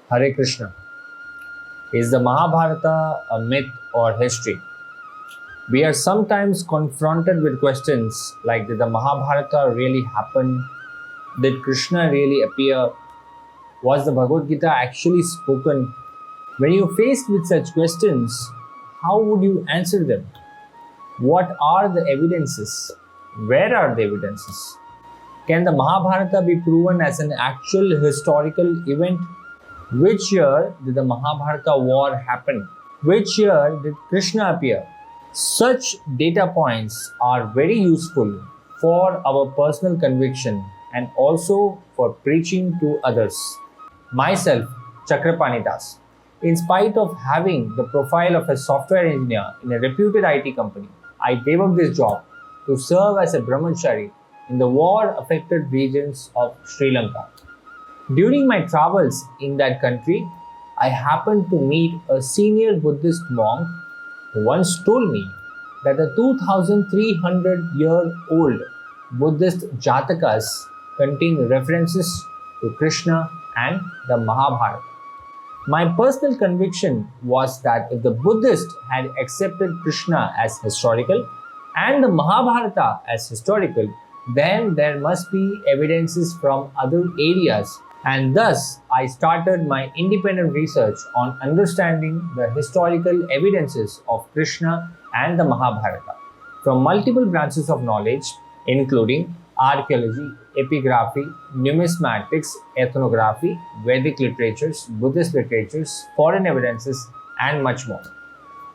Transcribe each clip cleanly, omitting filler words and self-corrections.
Hare Krishna. Is the Mahabharata a myth or history? We are sometimes confronted with questions like, did the Mahabharata really happen? Did Krishna really appear? Was the Bhagavad Gita actually spoken? When you're faced with such questions, how would you answer them? What are the evidences? Where are the evidences? Can the Mahabharata be proven as an actual historical event? Which year did the Mahabharata war happen? Which year did Krishna appear? Such data points are very useful for our personal conviction and also for preaching to others. Myself, Chakrapani Das, in spite of having the profile of a software engineer in a reputed IT company, I gave up this job to serve as a brahmachari in the war-affected regions of Sri Lanka. During my travels in that country, I happened to meet a senior Buddhist monk who once told me that the 2300-year-old Buddhist Jatakas contain references to Krishna and the Mahabharata. My personal conviction was that if the Buddhists had accepted Krishna as historical and the Mahabharata as historical, then there must be evidences from other areas, and thus I started my independent research on understanding the historical evidences of Krishna and the Mahabharata from multiple branches of knowledge, including archaeology, epigraphy, numismatics, ethnography, Vedic literatures, Buddhist literatures, foreign evidences, and much more.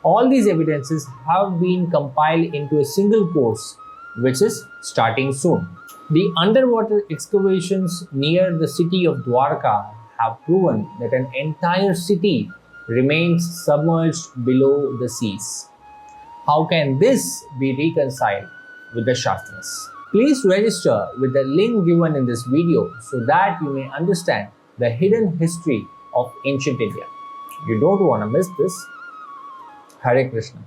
All these evidences have been compiled into a single course, which is starting soon. The underwater excavations near the city of Dwarka have proven that an entire city remains submerged below the seas. How can this be reconciled with the shastras? Please register with the link given in this video so that you may understand the hidden history of ancient India. You don't want to miss this. Hare Krishna.